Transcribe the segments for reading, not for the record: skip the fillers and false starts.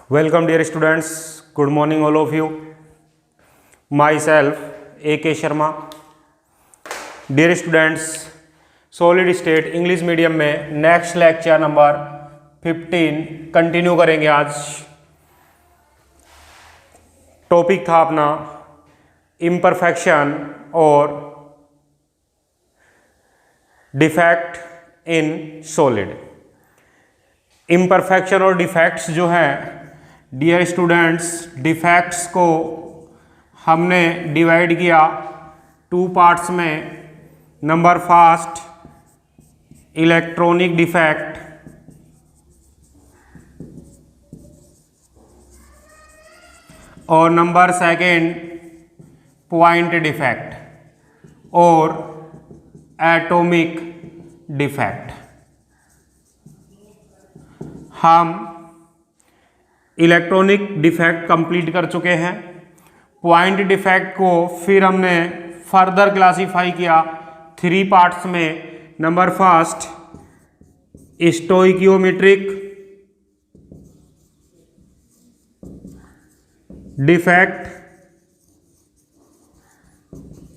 Welcome dear students, good morning all of you. Myself A.K. Sharma. Dear students, solid state English medium में next lecture number 15 continue करेंगे। आज topic था अपना imperfection और defect in solid. Imperfection और defects जो हैं dear students, defects को हमने डिवाइड किया 2 पार्ट्स में। नंबर फर्स्ट इलेक्ट्रॉनिक डिफेक्ट और नंबर सेकंड पॉइंट डिफेक्ट और एटॉमिक डिफेक्ट। हम इलेक्ट्रॉनिक डिफेक्ट कंप्लीट कर चुके हैं। पॉइंट डिफेक्ट को फिर हमने फर्दर क्लासीफाई किया 3 पार्ट्स में। Number first stoichiometric defect,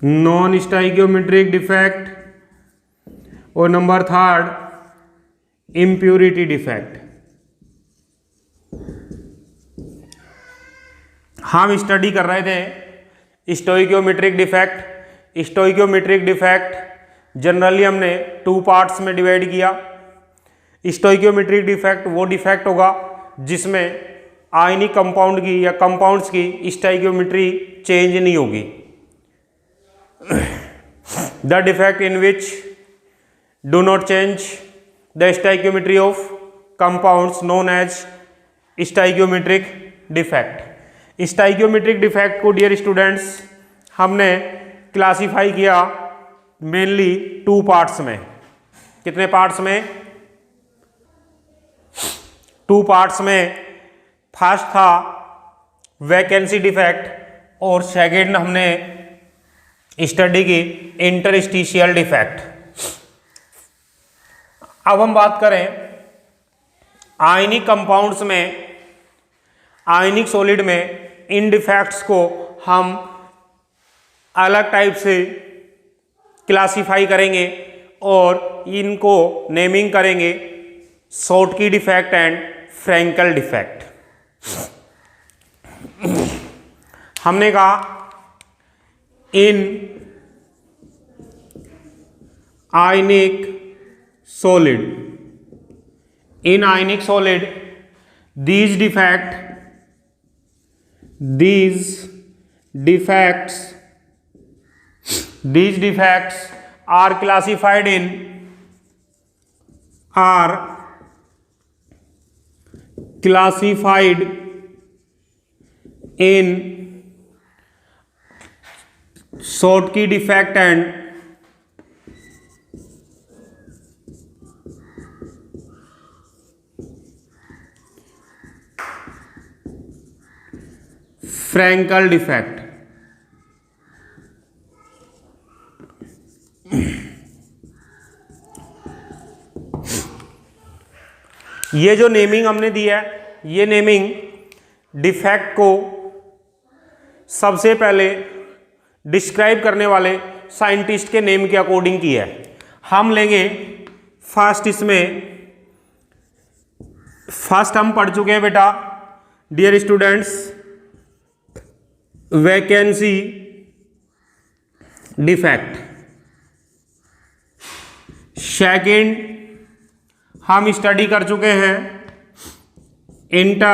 non stoichiometric defect और नंबर थर्ड इम्प्यूरिटी डिफेक्ट। हम स्टडी कर रहे थे stoichiometric defect. Stoichiometric defect generally हमने 2 पार्ट्स में डिवाइड किया। स्टोइकियोमेट्रिक डिफेक्ट वो डिफेक्ट होगा जिसमें आयनिक कंपाउंड की या कंपाउंड्स की स्टोइकियोमेट्री चेंज नहीं होगी। The defect in which do not change the stoichiometry of compounds known as stoichiometric defect. Stoichiometric defect को डियर स्टूडेंट्स हमने क्लासीफाई किया मेनली 2 पार्ट्स में। कितने पार्ट्स में? 2 पार्ट्स में। फर्स्ट था वैकेंसी डिफेक्ट और सेकंड हमने स्टडी की इंटरस्टिशियल डिफेक्ट। अब हम बात करें आयनिक कंपाउंड्स में, आयनिक सॉलिड में इन डिफेक्ट्स को हम अलग टाइप से क्लासीफाई करेंगे और इनको नेमिंग करेंगे Schottky defect and Frenkel defect. हमने कहा in ionic solid, in ionic solid these defects are classified in Schottky defect and Frenkel defect. ये जो नेमिंग हमने दी है, ये नेमिंग डिफेक्ट को सबसे पहले डिस्क्राइब करने वाले साइंटिस्ट के नेम के अकॉर्डिंग की है। हम लेंगे फर्स्ट, इसमें फर्स्ट हम पढ़ चुके हैं बेटा dear students vacancy defect. Second हम स्टडी कर चुके हैं इंटरस्टिशियल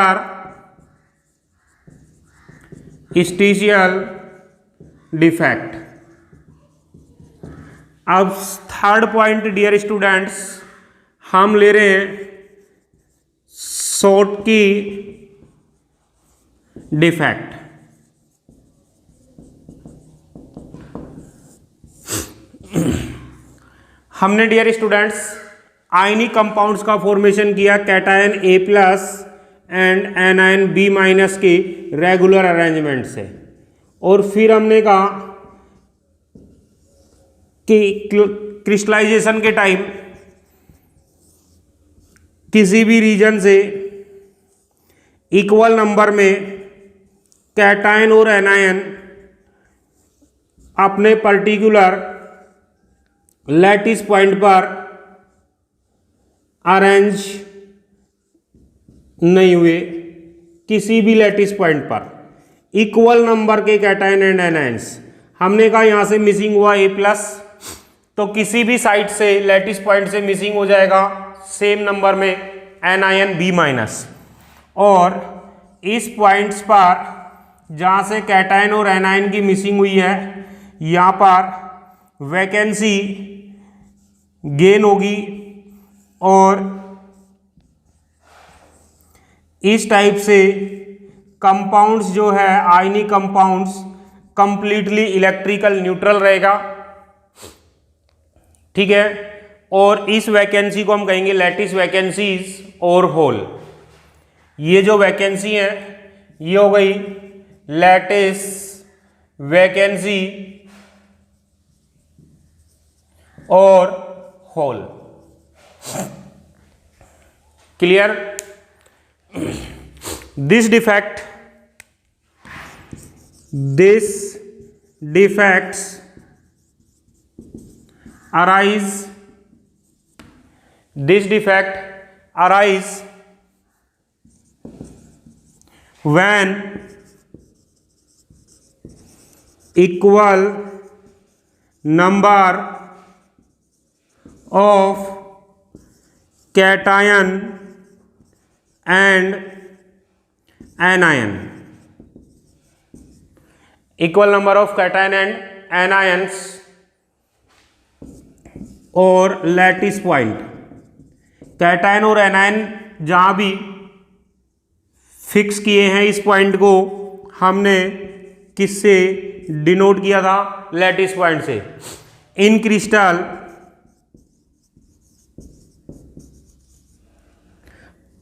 डिफेक्ट। अब थर्ड पॉइंट डियर स्टूडेंट्स हम ले रहे हैं शॉर्टकी डिफेक्ट। हमने डियर स्टूडेंट्स आयनिक कंपाउंड्स का फॉर्मेशन किया cation A+ and anion B- की रेगुलर अरेंजमेंट से, और फिर हमने कहा कि क्रिस्टलाइजेशन के टाइम किसी भी रीजन से इक्वल नंबर में कैटायन और एनायन अपने पर्टिकुलर लैटिस पॉइंट पर अरेंज नहीं हुए, किसी भी लैटिस पॉइंट पर इक्वल नंबर के कैटायन एंड एनायंस। हमने कहा यहां से मिसिंग हुआ A+, तो किसी भी साइड से लैटिस पॉइंट से मिसिंग हो जाएगा सेम नंबर में एनायन B-, और इस पॉइंट्स पर जहां से कैटायन और एनायन की मिसिंग हुई है यहां पर वैकेंसी गेन होगी, और इस टाइप से कंपाउंड्स जो है ionic compounds completely electrical neutral रहेगा, ठीक है। और इस वैकेंसी को हम कहेंगे लैटिस वैकेंसीज और होल। ये जो वैकेंसी है ये हो गई लैटिस वैकेंसी और hole. Clear? This defects arise when equal number of cation and anion, equal number of cation and anions और लैटिस पॉइंट। कैटायन और एनायन जहां भी फिक्स किए हैं इस पॉइंट को हमने किससे डिनोट किया था? लैटिस पॉइंट से। In crystal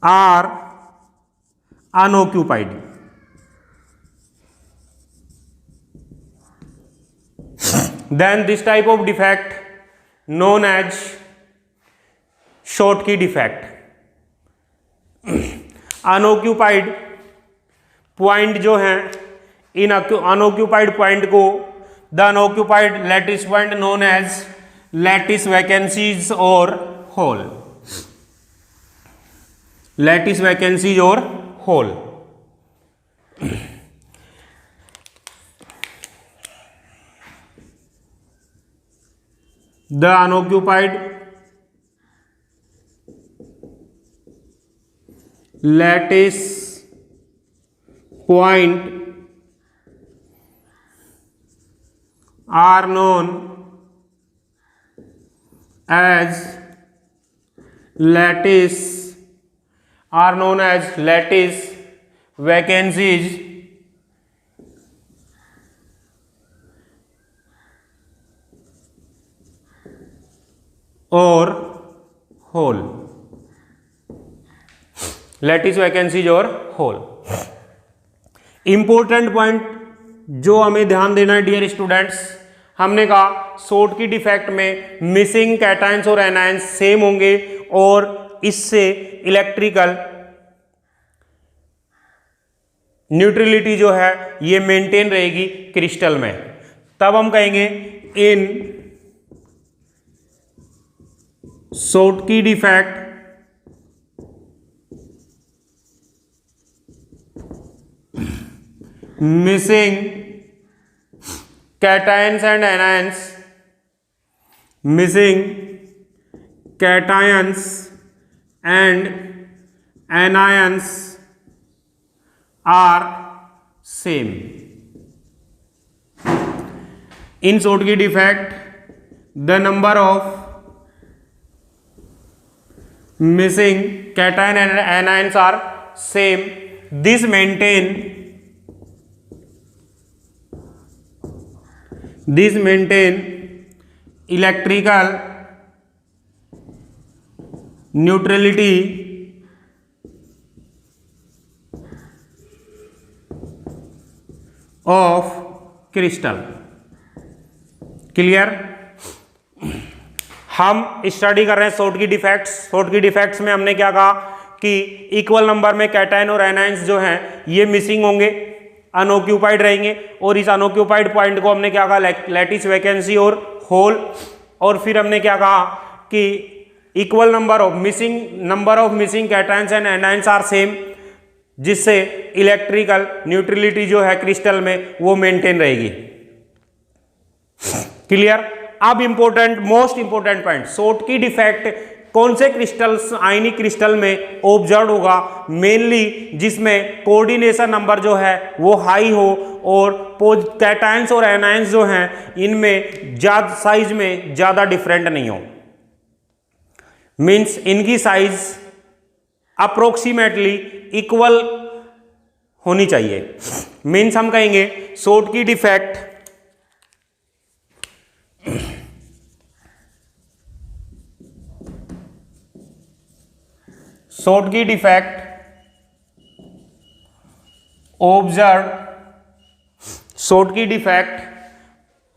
are unoccupied. Then this type of defect known as Schottky defect. Unoccupied point जो हैं, इन अनऑक्यूपाइड पॉइंट को the unoccupied lattice point known as lattice vacancies और होल। लैटिस वैकेंसीज और hole. The unoccupied lattice point are known as lattice vacancies और hole. Lattice vacancies और whole. Important point जो हमें ध्यान देना है डियर स्टूडेंट्स, हमने कहा शॉर्टकी डिफेक्ट में मिसिंग कैटायंस और एनायंस सेम होंगे और इससे इलेक्ट्रिकल न्यूट्रलिटी जो है ये मेंटेन रहेगी क्रिस्टल में। तब हम कहेंगे in Schottky defect missing cations and anions, missing cations and anions are same. In Schottky defect, the number of missing cation and anions are same. This maintain electrical neutrality of crystal. Clear? हम study कर रहे हैं Schottky defects. Schottky defects में हमने क्या कहा कि equal number में कैटायन और एनायंस जो हैं ये मिसिंग होंगे, अनऑक्यूपाइड रहेंगे, और इस अनऑक्यूपाइड पॉइंट को हमने क्या कहा, लैटिस वैकेंसी और होल। और फिर हमने क्या कहा कि equal number of missing cations and anions are same, जिससे इलेक्ट्रिकल न्यूट्रलिटी जो है क्रिस्टल में वो मेंटेन रहेगी। क्लियर। अब most important point, Schottky defect कौन से क्रिस्टल्स, आयनिक क्रिस्टल में ऑब्जर्व होगा, मेनली जिसमें कोऑर्डिनेशन नंबर जो है वो हाई हो और कैटायंस और एनायंस जो हैं इनमें ज्यादा साइज में ज्यादा डिफरेंट नहीं हो, मींस इनकी साइज अप्रोक्सीमेटली इक्वल होनी चाहिए। मींस हम कहेंगे Schottky defect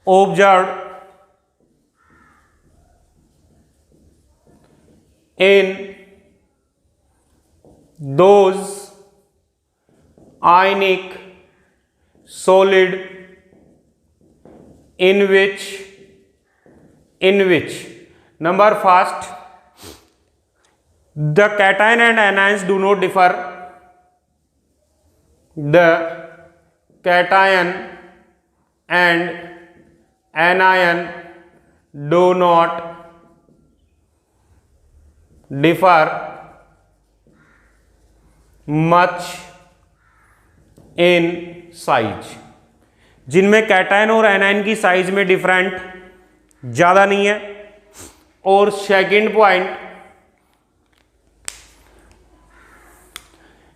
observed in those ionic solid in which number first the cation and anions do not differ, the cation and anion do not differ much in size, जिनमें cation और anion की size में different ज्यादा नहीं है। और second point,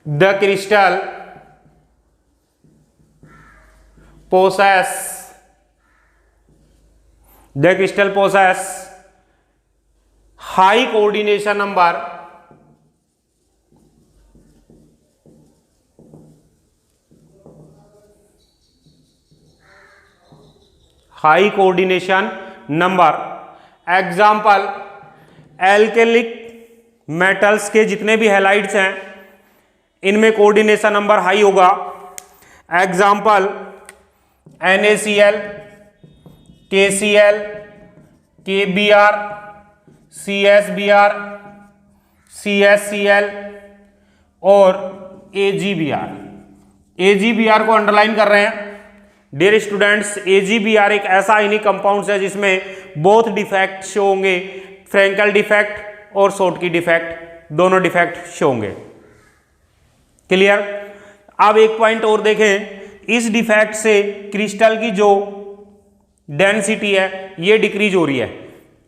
the crystal possess high coordination number example alkalic metals के जितने भी हैलाइड्स हैं इनमें कोऑर्डिनेशन नंबर हाई होगा। Example NaCl, KCl, KBr, CSBr, CSCl और AgBr। AgBr को अंडरलाइन कर रहे हैं डियर स्टूडेंट्स। AgBr एक ऐसा आयनिक कंपाउंड है जिसमें बोथ डिफेक्ट शो होंगे, फ्रैंकल डिफेक्ट और शॉर्टकी डिफेक्ट, दोनों डिफेक्ट शो होंगे। क्लियर। अब एक पॉइंट और देखें, इस डिफेक्ट से क्रिस्टल की जो डेंसिटी है ये डिक्रीज हो रही है।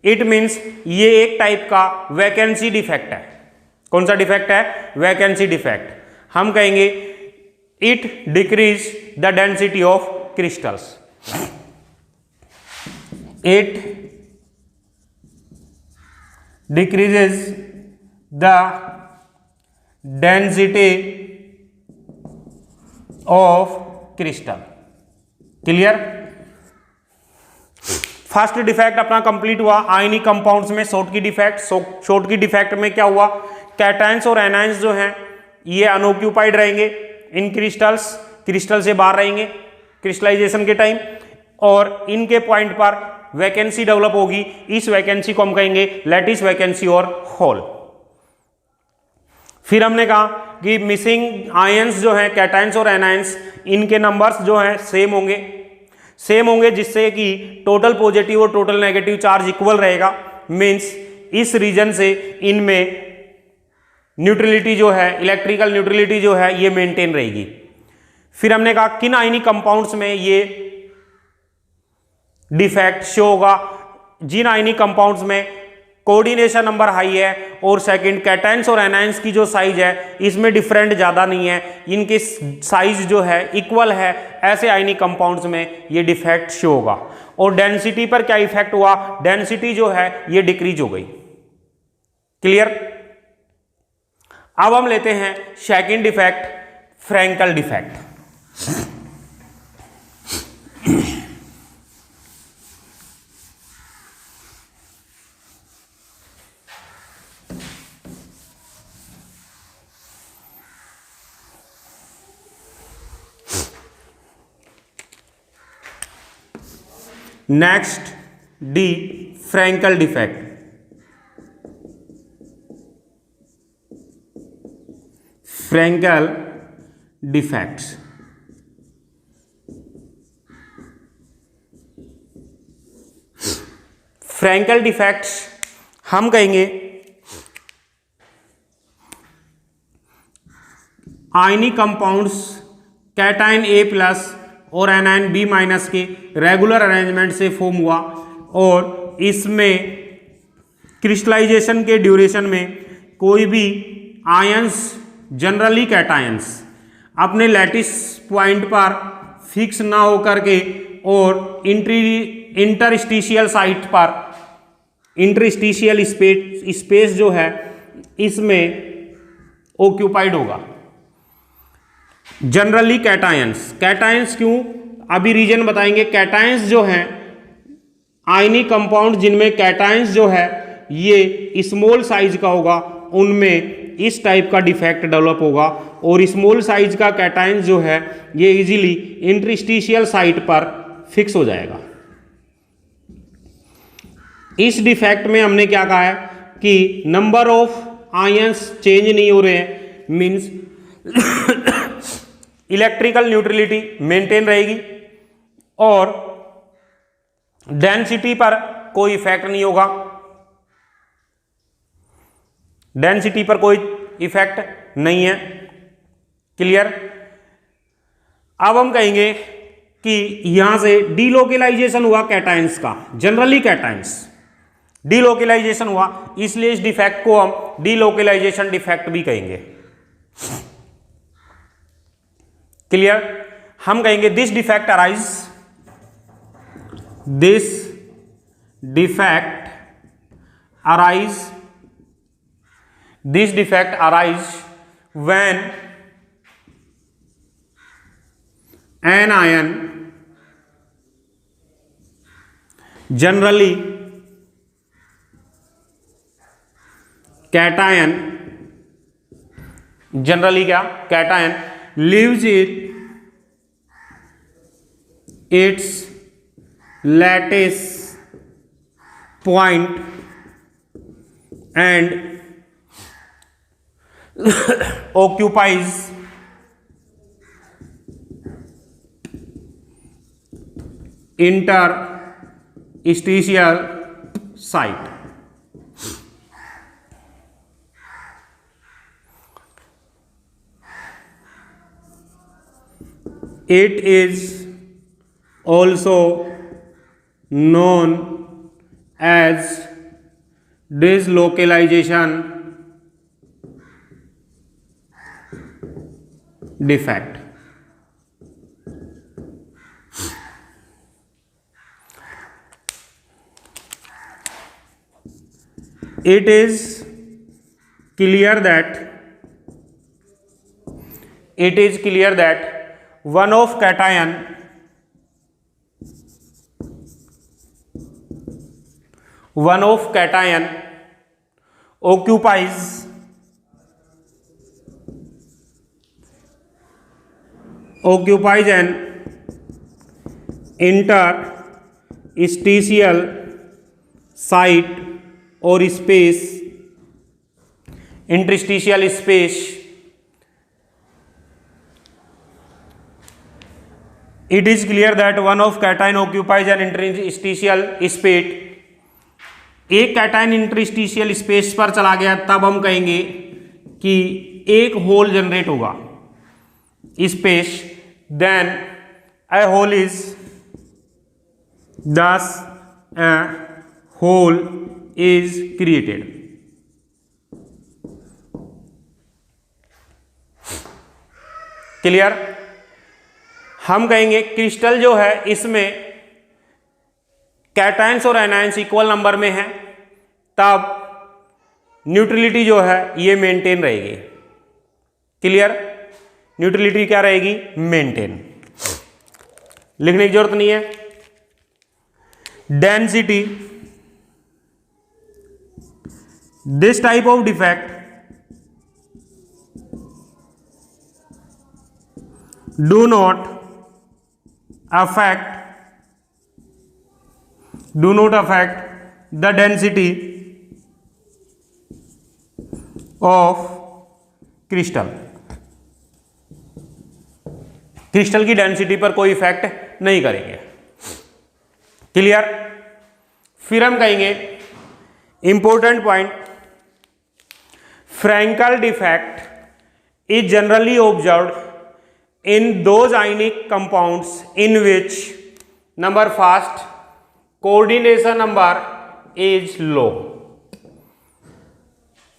इट मींस ये एक टाइप का वैकेंसी डिफेक्ट है। कौन सा डिफेक्ट है? Vacancy defect. हम कहेंगे it decrease the density of crystals, it decreases the density of crystal। Clear. First defect अपना कंप्लीट हुआ आयनिक कंपाउंड्स में, शॉर्टकी डिफेक्ट। शॉर्टकी डिफेक्ट में क्या हुआ, कैटायंस और एनायंस जो हैं ये अनऑक्यूपाइड रहेंगे इन क्रिस्टल से बाहर रहेंगे क्रिस्टलाइजेशन के टाइम, और इनके पॉइंट पर वैकेंसी डेवलप होगी। इस वैकेंसी को हम कहेंगे लैटिस वैकेंसी और होल। फिर हमने कहा कि मिसिंग आयंस जो हैं कैटायंस और एनायंस, इनके नंबर्स जो हैं सेम होंगे जिससे कि टोटल पॉजिटिव और टोटल नेगेटिव चार्ज इक्वल रहेगा। मींस इस रीजन से इनमें न्यूट्रलिटी जो है, इलेक्ट्रिकल न्यूट्रलिटी जो है ये मेंटेन रहेगी। फिर हमने कहा किन आयनिक कंपाउंड्स में ये डिफेक्ट शो होगा, जिन आयनिक कंपाउंड्स में कोऑर्डिनेशन नंबर हाई है और सेकंड कैटायंस और एनायंस की जो साइज है इसमें डिफरेंट ज्यादा नहीं है, इनके साइज जो है इक्वल है, ऐसे आयनिक कंपाउंड्स में ये डिफेक्ट शो होगा। और डेंसिटी पर क्या इफेक्ट हुआ, डेंसिटी जो है ये डिक्रीज हो गई। क्लियर। अब हम लेते हैं second defect, Frenkel defect. Next D, Frenkel defect. Frenkel defects. Frenkel defects हम कहेंगे ionic compounds cation a plus और एनायन बी माइनस के रेगुलर अरेंजमेंट से फॉर्म हुआ और इसमें क्रिस्टलाइजेशन के ड्यूरेशन में कोई भी आयंस, जनरली कैटायंस, अपने लैटिस पॉइंट पर फिक्स ना होकर के और इंटरस्टिशियल साइट पर, इंटरस्टिशियल स्पेस जो है इसमें ऑक्यूपाइड होगा। Generally cations. कैटायंस क्यों, अभी रीजन बताएंगे। कैटायंस जो हैं, आयनिक कंपाउंड जिनमें कैटायंस जो है ये स्मॉल साइज का होगा, उनमें इस टाइप का डिफेक्ट डेवलप होगा और स्मॉल साइज का कैटायंस जो है ये इजीली इंटरस्टिशियल साइट पर फिक्स हो जाएगा। इस डिफेक्ट में हमने क्या कहा है कि नंबर ऑफ आयंस चेंज नहीं हो रहे हैं, मींस इलेक्ट्रिकल न्यूट्रलिटी मेंटेन रहेगी और डेंसिटी पर कोई इफेक्ट नहीं होगा। डेंसिटी पर कोई इफेक्ट नहीं है। क्लियर। अब हम कहेंगे कि यहां से डीलोकेलाइजेशन हुआ कैटायंस का, जनरली कैटायंस डीलोकेलाइजेशन हुआ, इसलिए इस डिफेक्ट को हम डीलोकेलाइजेशन डिफेक्ट भी कहेंगे। क्लियर। हम कहेंगे this defect arise when an ion, generally cation, generally क्या, cation leaves its lattice point and occupies interstitial site. It is also known as dislocalization defect. It is clear that one of cation occupies an interstitial site or space, interstitial space. It is clear that one of cation occupies an interstitial space. एक cation interstitial space पर चला गया, तब हम कहेंगे कि एक hole generate होगा space, then a hole is thus a hole is created. Clear. हम कहेंगे क्रिस्टल जो है इसमें कैटायंस और एनायंस इक्वल नंबर में है, तब न्यूट्रलिटी जो है ये मेंटेन रहेगी। क्लियर। न्यूट्रलिटी क्या रहेगी, मेंटेन। लिखने की जरूरत नहीं है। Density, this type of defect do not affect do not affect the density of crystal, crystal की डेंसिटी पर कोई इफेक्ट नहीं करेंगे। क्लियर? फिर हम कहेंगे important point, Frenkel defect is generally observed in those ionic compounds in which number first coordination number is low।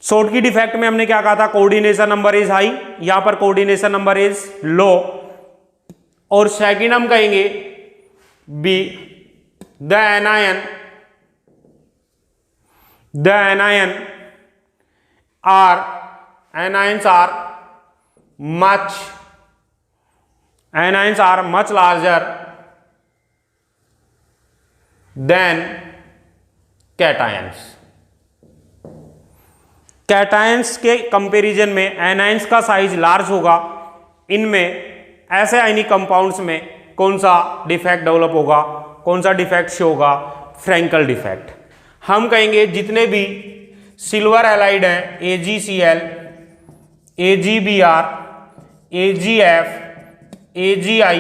Short की defect में हमने क्या कहा था? कोऑर्डिनेशन नंबर इज हाई, यहां पर कोऑर्डिनेशन नंबर इज लो। और सेकंड हम कहेंगे be the anion anions are much larger than cations। Cations के कंपैरिजन में एनायंस का साइज लार्ज होगा। इनमें ऐसे आयनिक कंपाउंड्स में कौन सा डिफेक्ट डेवलप होगा? कौन सा डिफेक्ट शो होगा? Frenkel defect. हम कहेंगे जितने भी सिल्वर हैलाइड हैं, AgCl, AgBr, AgF, AgI,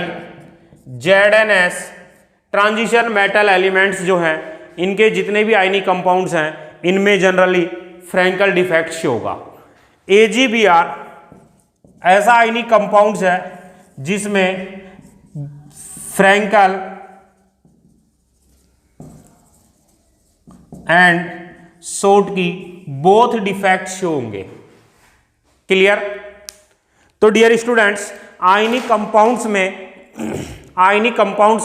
ZnS, transition metal elements जो हैं, इनके जितने भी आयनिक कंपाउंड्स हैं, इनमें जनरली फ्रैंकल डिफेक्ट शो होगा। AgBr ऐसा आयनिक कंपाउंड्स है जिसमें Frenkel and Schottky both defect show होंगे। क्लियर? तो डियर स्टूडेंट्स, आयनिक कंपाउंड्स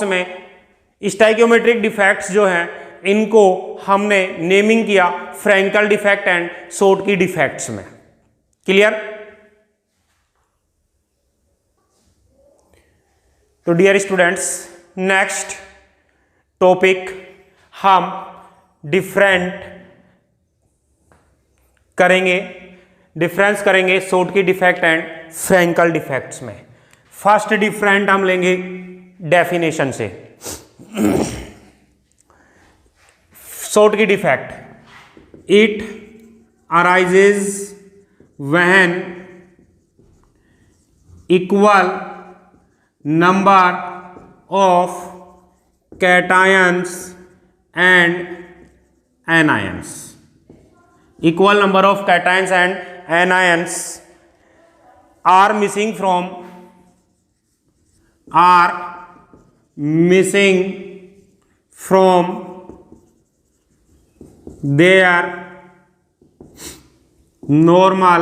में स्टाइकियोमेट्रिक डिफेक्ट्स जो हैं, इनको हमने नेमिंग किया फ्रैंकल डिफेक्ट एंड शॉर्ट की डिफेक्ट्स में। क्लियर? तो डियर स्टूडेंट्स, नेक्स्ट टॉपिक हम डिफरेंस करेंगे शॉर्ट की डिफेक्ट एंड फ्रैंकल डिफेक्ट्स में। फर्स्ट डिफरेंट हम लेंगे डेफिनेशन से। शॉर्ट की defect, it arises when equal number of cations and anions, equal number of cations and anions are missing from their normal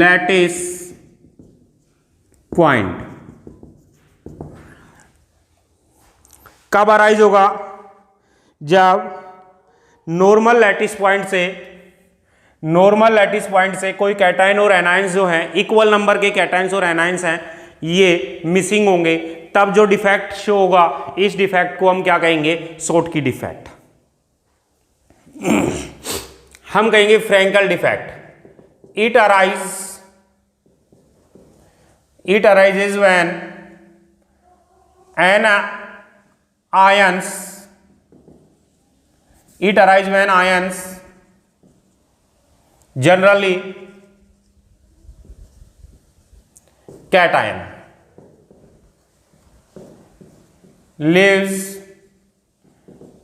lattice point। कब arise होगा? जब normal lattice point से कोई cation और एनायंस जो हैं, इक्वल नंबर के cations और एनायंस हैं, ये मिसिंग होंगे, तब जो डिफेक्ट शो होगा, इस डिफेक्ट को हम क्या कहेंगे? शॉर्ट की डिफेक्ट। हम कहेंगे Frenkel defect, it arises when ions generally cation leaves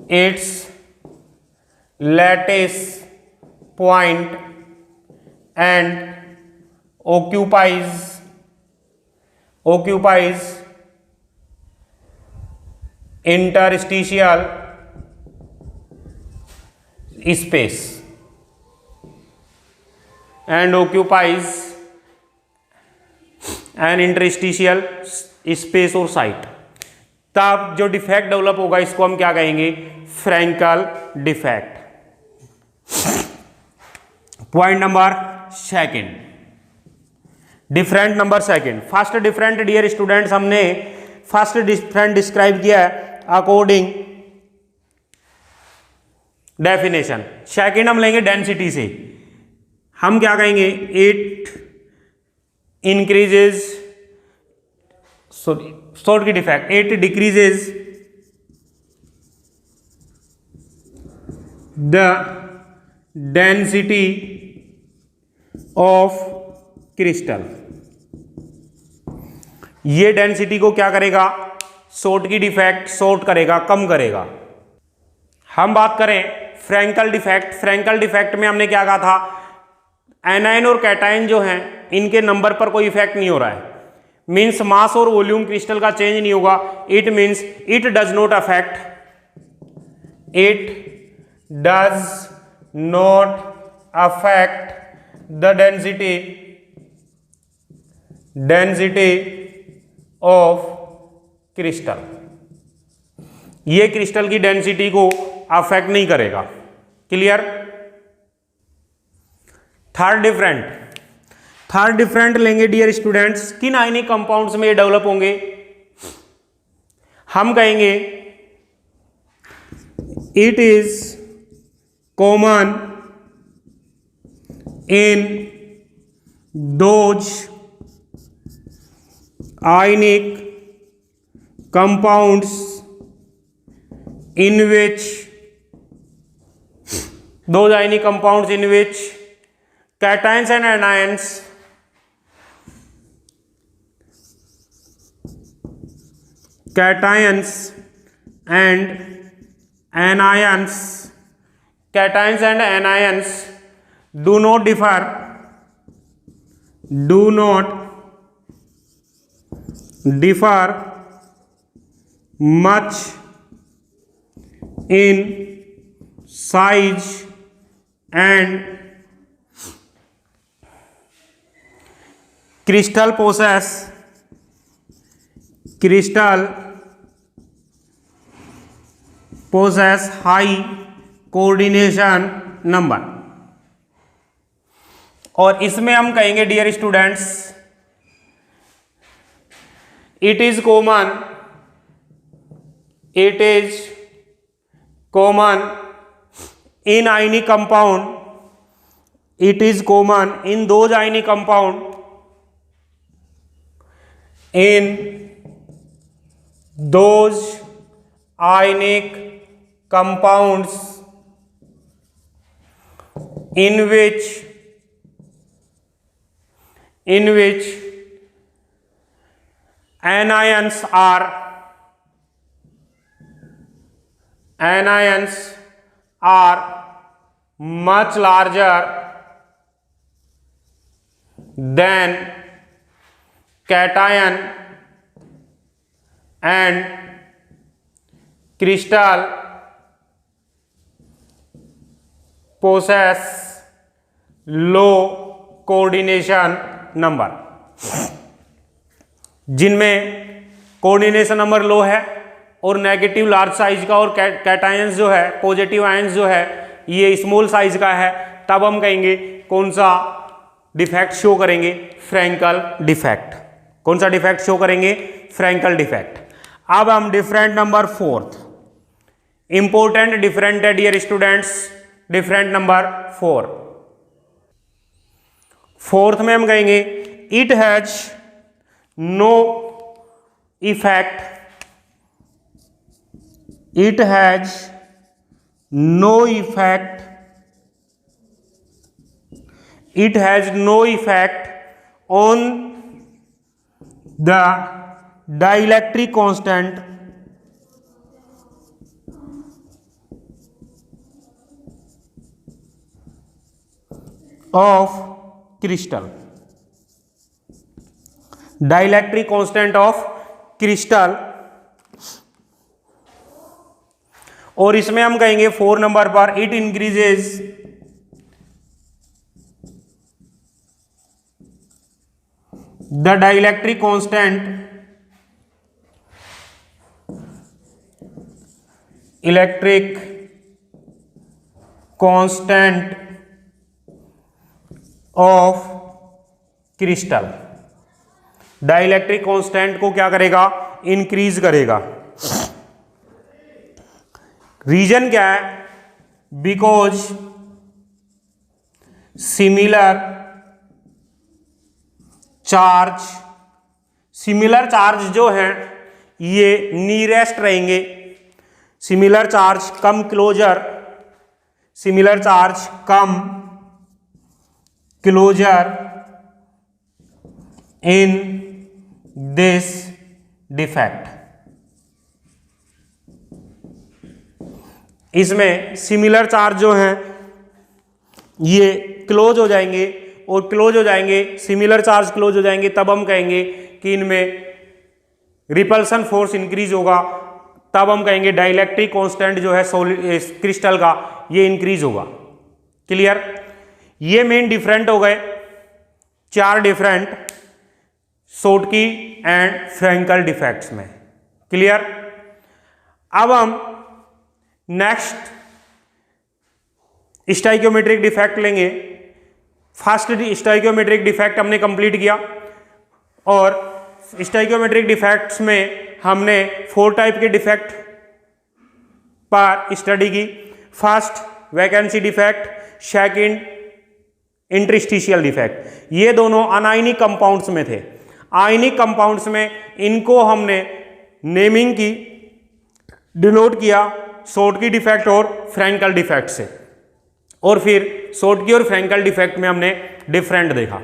its lattice point and occupies interstitial space and occupies an interstitial space और साइट। तब जो डिफेक्ट डेवलप होगा, इसको हम क्या कहेंगे? Frenkel defect. Point number second, different number second. First different dear students, हमने first different describe किया है अकॉर्डिंग डेफिनेशन। सेकंड हम लेंगे डेंसिटी से। हम क्या कहेंगे? इट इंक्रीजेज सोल्ट की defect, it decreases the density of crystal. ये डेंसिटी को क्या करेगा, सोल्ट की डिफेक्ट शॉर्ट करेगा, कम करेगा। हम बात करें फ्रैंकल डिफेक्ट, फ्रैंकल डिफेक्ट में हमने क्या कहा था, एनायन और कैटायन जो हैं इनके नंबर पर कोई इफेक्ट नहीं हो रहा है, मीन्स मास और वॉल्यूम क्रिस्टल का चेंज नहीं होगा। It means it does not affect, it does not affect the density of crystal. ये क्रिस्टल की डेंसिटी को अफेक्ट नहीं करेगा। क्लियर। थर्ड डिफरेंट लेंगे डियर स्टूडेंट्स, किन आयनिक कंपाउंड्स में ये डेवलप होंगे। हम कहेंगे it is common in those ionic compounds in which those ionic compounds in which cations and anions do not differ much in size and crystal possess high coordination number। और इसमें हम कहेंगे dear students, it is common in ionic compound, it is common in those ionic compound in which anions are much larger than cation and crystal possess low coordination number। जिनमें coordination number लो है और negative large size का, और cations जो है, positive ions जो है ये स्मॉल साइज का है, तब हम कहेंगे कौन सा डिफेक्ट शो करेंगे, फ्रैंकल डिफेक्ट। कौन सा डिफेक्ट शो करेंगे, फ्रैंकल डिफेक्ट। अब हम different number fourth, important different है dear students, different number fourth में हम कहेंगे it has no effect, it has no effect on the dielectric constant of crystal। dielectric constant of crystal। और इसमें हम कहेंगे 4 नंबर पर it increases the dielectric constant of crystal. Dielectric constant को क्या करेगा, इंक्रीज करेगा। रीजन क्या है, because similar charge similar charge जो हैं ये नियरेस्ट रहेंगे, similar charge come closer, similar charge come closer in this defect. इसमें सिमिलर चार्ज जो हैं ये क्लोज हो जाएंगे, और क्लोज हो जाएंगे, सिमिलर चार्ज क्लोज हो जाएंगे, तब हम कहेंगे कि इनमें रिपल्सन फोर्स इंक्रीज होगा, तब हम कहेंगे डाइलेक्ट्रिक कांस्टेंट जो है सॉलिड क्रिस्टल का ये इंक्रीज होगा। क्लियर? ये मेन डिफरेंट हो गए 4 different Schottky and Frenkel defects में। क्लियर? अब हम नेक्स्ट स्टाइकियोमेट्रिक डिफेक्ट लेंगे। फर्स्ट स्टाइकियोमेट्रिक डिफेक्ट हमने कंप्लीट किया, और स्टाइकियोमेट्रिक डिफेक्ट्स में हमने 4 टाइप के डिफेक्ट पर स्टडी की। First vacancy defect, second interstitial defect. ये दोनों अनायनिक कंपाउंड्स में थे। आयनिक कंपाउंड्स में इनको हमने नेमिंग की, डिनोट किया शॉर्टकी डिफेक्ट और फ्रैंकल डिफेक्ट से, और फिर शॉर्टकी और फ्रैंकल डिफेक्ट में हमने डिफरेंट देखा।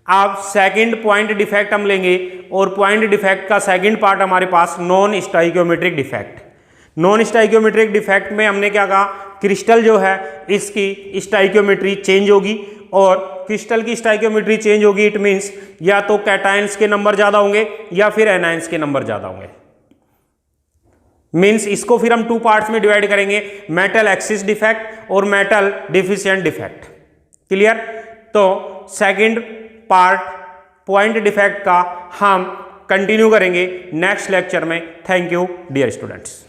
अब सेकंड पॉइंट डिफेक्ट हम लेंगे, और पॉइंट डिफेक्ट का सेकंड पार्ट हमारे पास non stoichiometric defect. Non stoichiometric defect में हमने क्या कहा, क्रिस्टल जो है इसकी स्टाइकियोमेट्री चेंज होगी, और क्रिस्टल की स्टाइकियोमेट्री चेंज होगी, इट मीन्स या तो कैटायंस के नंबर ज्यादा होंगे या फिर एनायंस के नंबर ज्यादा होंगे। मीन्स इसको फिर हम 2 पार्ट्स में डिवाइड करेंगे, मेटल एक्सिस डिफेक्ट और मेटल डिफिशिएंट डिफेक्ट। क्लियर? तो सेकंड पार्ट पॉइंट डिफेक्ट का हम कंटिन्यू करेंगे नेक्स्ट लेक्चर में। Thank you dear students.